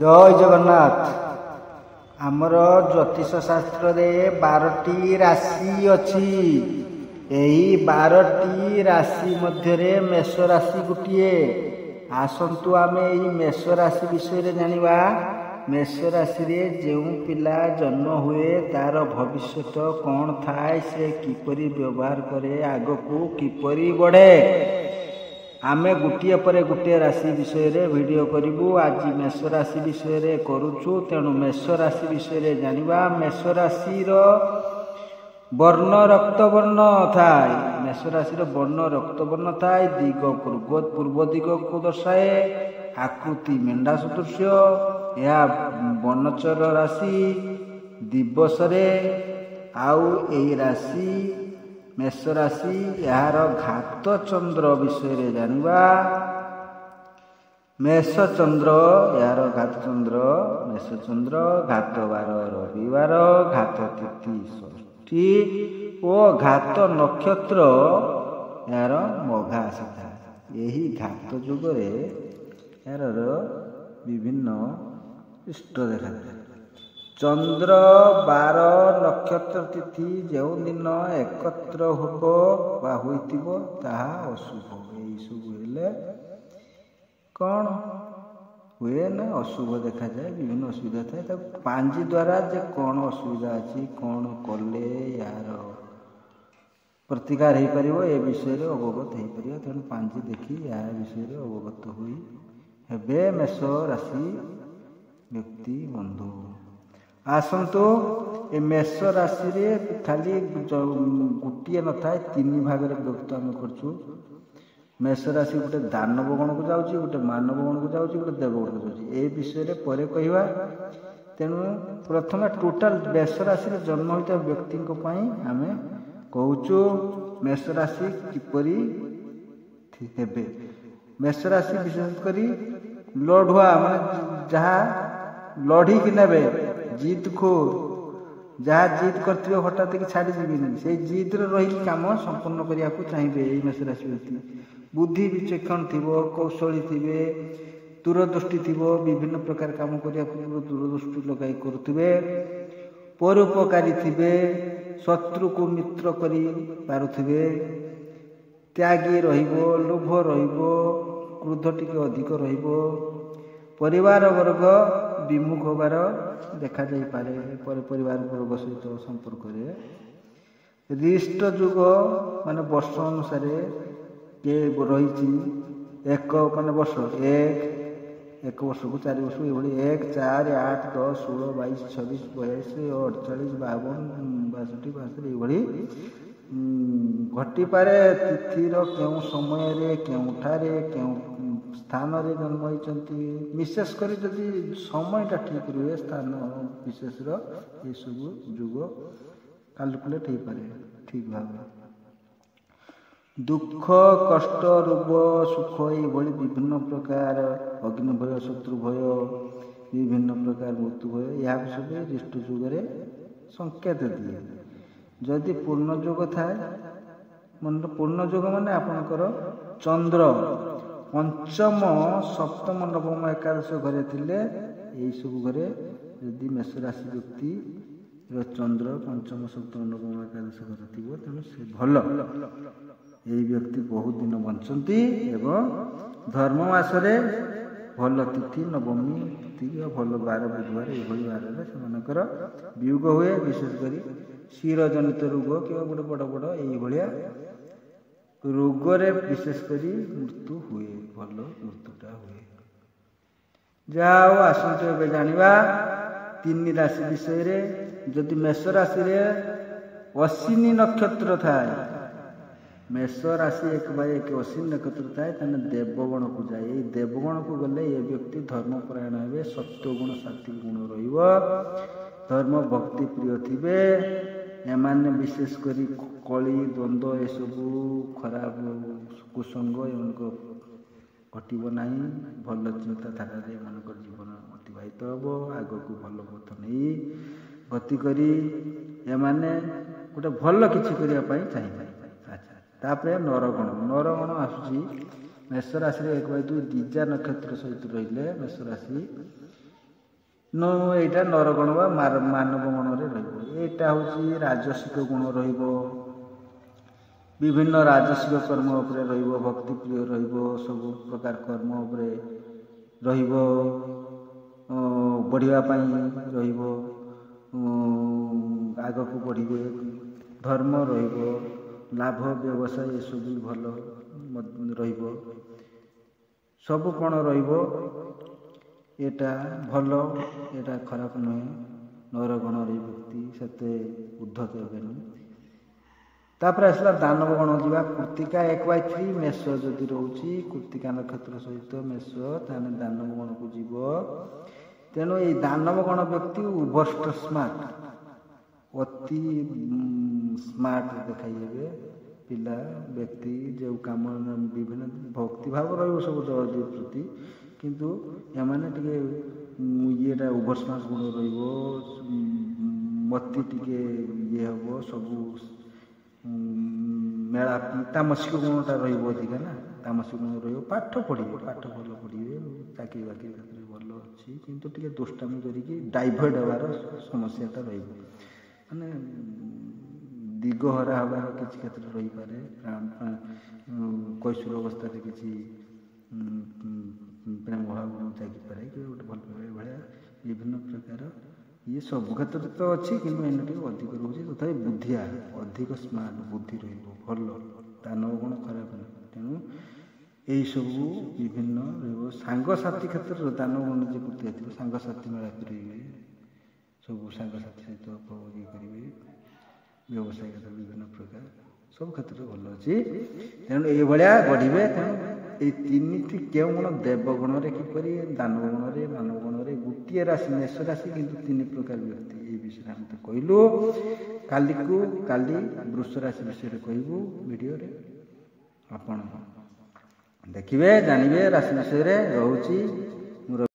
जय जगन्नाथ। आमर ज्योतिष शास्त्र रे 12टी राशि अच्छी। यही 12टी राशि मध्य मेष राशि गोटे। आसतु आमे यही मेष राशि विषय जानिबा। मेष राशि रे जो पिला जन्म हुए तार भविष्य कौन थाए, से किपरि व्यवहार करे, आगकू किपरि बढ़े, आमे गुटिए पर गुटिए राशि विषय रे वीडियो करिबू। आज मेष राशि विषय रे करूछु, तेणु मेष राशि विषय रे जानिबा। मेष राशि रो वर्ण रक्त वर्ण थाए। मेष राशि रो वर्ण रक्त वर्ण थाए। दिग पूर्व दिग को दर्शाए। आकृति मेंढा सदृश। यह वनचर राशि दिवस रे आउ एई राशि मेष राशि यार घात चंद्र विषय रे जानिबा। मेष चंद्र यार घात चंद्र, मेष चंद्र घात बार रविवार, घात तिथि षष्ठी ओ घात नक्षत्र यार मघा आसीथा। यही घात जुगरे यार विभिन्न इष्ट देखा चंद्र 12 नक्षत्र तिथि जो दिन एकत्र होबो बा होइतिबो ताहा अशुभ। एई सब हेले कौन हुए ना अशुभ देखा जाए, विभिन्न असुविधा थाए। तब पांजी द्वारा जे कौन असुविधा अछि, कौन कले यार प्रतिकार हो पारिबो ए विषय रे अवगत हो पारिबो। तेणु पांजी देखी या विषय रे अवगत होई हेबे मेष राशि व्यक्ति बंधु। आसतु ए मेष राशि रे खाली गोटे न थाए, 3 भाग रे विभक्त आम करछु। मेष राशि गोटे दानव गण को जाउची, गोटे मानव गण को जाउची, गोटे देवगण को जाउची। ए विषय रे परे कहिबा। तेणु प्रथम टोटाल मेष राशि रे जन्म होता व्यक्ति को पई आमे कहूचु मेष राशि किपरि हेबे। मेष राशि विशेष करी लढ़ुआ माने जहा लढ़ी कि नेबे, जीत खोर, जहाँ जीत करथिबे हठात कि छाड़ी जीविनी, से जीत रे रही काम संपूर्ण करिया को चाहिए। एई मेष राशि व्यक्ति बुद्धि विचक्षण थिबो, कौशली थिबे, दूरदृष्टि थिबो, विभिन्न प्रकार काम करिया पूर्व दूरदृष्टि लगाई करुथिबे, परोपकारी थिबे, शत्रु को मित्र करी पारुथिबे, त्यागी रहिबो, लोभ रहिबो, क्रोध टिके अधिक रहिबो, परिवार वर्ग विमुख होबार देखा जाई पारे। परिवार वर्ग सहित संपर्क रे रिष्ट जुग माने वर्ष अनुसार के रही एक माने वर्ष एक वर्ष को 4 वर्ष ये 1 4 8 10 16 22 26 22 48 52 62 घटी पारे। तिथिर केउ समय रे केउठारे केउ स्थान रे जन्म होइचंती, विशेष करी जदि समयटा ठीक रुहे स्थान विशेष रो ये सब जुग कैलकुलेट हो पारे ठीक भाव। दुख कष्ट रोग सुख ये विभिन्न प्रकार अग्नि भय शत्रु भय विभिन्न प्रकार मृत्यु भय यह सब रिष्ट जुगरे संकेत दिए। जदि पूर्ण जोग थाए मन पूर्ण जोग माने आपनकर चंद्र पंचम सप्तम नवम एकादश घरे थिले, यही सब घरे यदि मेष राशि व्यक्ति चंद्र पंचम सप्तम नवम एकादश घरे थिबो तेणु से भल। यही व्यक्ति बहुत दिन बंचती एवं धर्म मासरे भल तिथि नवमी तिथि भल बार बुधवार ये बार से वियोग हुए। विशेषकर क्षीर जनित रोग कि गोटे बड़ बड़ ये रोगरे विशेषकर मृत्यु हुए, भल मृत्युटा हुए। जाओ आसंत एबे जानिबा 3 राशि विषय रे। जदि मेष राशि रे अश्विनी नक्षत्र थाए, मेष राशि 1/1 अश्विनी नक्षत्र थाए तने देवगण को जाए। ये देवगण को गले ये व्यक्ति धर्मपरायण हेबे, सत्वगुण सात्विक गुण रहिबो, धर्म भक्ति प्रिय थिबे। एमाने विशेष करी कली द्वंद्व ये सब खराब कुसंग एमनको घटिब नाही। भल चिंताधारा एमनकर जीवन अतिबाहित हेबो, आगको भल पथ नहीं गति करी एमाने गोटे भल किछि करिया पई चाहिए। अच्छा तापरे नरगण आसुची मेष राशि 1/2 दिजा नक्षत्र सहित रहिले मेष राशि এইଟା ନରଗଣ ବା ମାନବ ଗଣରେ ରହିବ। ଏଇଟା ହେଉଛି ରାଜସିକ ଗୁଣ ରହିବ, ବିଭିନ୍ନ ରାଜସିକ କର୍ମ ଉପରେ ରହିବ, ଭକ୍ତିପ୍ରିୟ ରହିବ, ସବୁ ପ୍ରକାର କର୍ମ ଉପରେ ରହିବ, ବଢ଼ିବା ପାଇଁ ରହିବ, ଆଗକୁ ବଢ଼ିବେ, ଧର୍ମ ରହିବ, ଲାଭ ବ୍ୟବସାୟ ଏସବୁ ଭଲ ରହିବ, ସବୁ କ'ଣ ରହିବ। ଏଇଟା ଭଲ, ଏଇଟା ଖରାପ ନୁହେଁ। ନରଗଣରେ ବ୍ୟକ୍ତି ସେତେ ଉଦ୍ଧତ ହେବେନି। ତାପରେ ଆସିଲା ଦାନବ ଗଣ ଯିବା। କୃତ୍ତିକା 1/3 ମେଷ ଯଦି ରହୁଛି, କୃତ୍ତିକା ନକ୍ଷତ୍ର ସହିତ ମେଷ, ତାହେଲେ ଦାନବ ଗଣକୁ ଯିବ। ତେଣୁ ଏଇ ଦାନବ ଗଣ ବ୍ୟକ୍ତି ଉଭଷ୍ଟ ସ୍ମାର୍ଟ, ଅତି ସ୍ମାର୍ଟ ଦେଖାଇ ହେବେ ପିଲା ବ୍ୟକ୍ତି। ଯେଉଁ କାମ ବିଭିନ୍ନ ଭକ୍ତିଭାବ ରହିବ ସବୁ ଦେବ ପ୍ରତି, କିନ୍ତୁ ଏମାନେ ଟିକେ ଇଏଟା ଓଭର ସ୍ମାର୍ଟ ଗୁଣ ରହିବ, ମତି ଟିକେ ଇଏ ହେବ, ସବୁ ମେଳା ତାମସିକ ଗୁଣଟା ରହିବ ଅଧିକା ନା, ତାମସିକ ଗୁଣ ରହିବ। ପାଠ ପଢ଼ିବେ, ପାଠ ଭଲ ପଢ଼ିବେ, ଚାକିରି ବାକିରି କ୍ଷେତ୍ରରେ ଭଲ ଅଛି, କିନ୍ତୁ ଟିକେ ଦୁଷ୍ଟାମି କରିକି ଡାଇଭର୍ଟ ହେବାର ସମସ୍ୟାଟା ରହିବ। ମାନେ ଦିଗହରା ହେବାର କିଛି କ୍ଷେତ୍ରରେ ରହିପାରେ। କୈଶୋର ଅବସ୍ଥାରେ କିଛି ପ୍ରେମ ଭାବ ଜାଗିପାରେ, କି ଗୋଟେ ଭଲ ପାଇବା, ଏଭଳିଆ ବିଭିନ୍ନ ପ୍ରକାର ଇଏ ସବୁ କ୍ଷେତ୍ରରେ ତ ଅଛି, କିନ୍ତୁ ଏଇନା ଟିକେ ଅଧିକ ରହୁଛି। ତଥାପି ବୁଦ୍ଧିଆ, ଅଧିକ ସ୍ମାର୍ଟ, ବୁଦ୍ଧି ରହିବ, ଭଲ। ଦାନବ ଗୁଣ ଖରାପ ନୁହେଁ। ତେଣୁ ଏଇସବୁ ବିଭିନ୍ନ ରହିବ। ସାଙ୍ଗସାଥି କ୍ଷେତ୍ରରେ ଦାନବ ଗୁଣ ଯିଏ ବୁଦ୍ଧିଆ ଥିବ, ସାଙ୍ଗସାଥି ମେଳା କରିବେ, ସବୁ ସାଙ୍ଗସାଥି ସହିତ ଇଏ କରିବେ, ବ୍ୟବସାୟ କ୍ଷେତ୍ର ବିଭିନ୍ନ ପ୍ରକାର ସବୁ କ୍ଷେତ୍ରରେ ଭଲ ଅଛି। ତେଣୁ ଏଇଭଳିଆ ବଢ଼ିବେ। ତେଣୁ ଏଇ ତିନିଟି କେଉଁ ଗୁଣ? ଦେବଗୁଣରେ କିପରି, ଦାନବ ଗୁଣରେ, ମାନବ ଗୁଣରେ। ଗୋଟିଏ ରାଶି ମେଷ ରାଶି, କିନ୍ତୁ 3 ପ୍ରକାର ବ୍ୟକ୍ତି। ଏଇ ବିଷୟରେ ଆମେ ତ କହିଲୁ। କାଲି ବୃଷ ରାଶି ବିଷୟରେ କହିବୁ ଭିଡ଼ିଓରେ। ଆପଣ ଦେଖିବେ, ଜାଣିବେ ରାଶି ବିଷୟରେ। ରହୁଛି।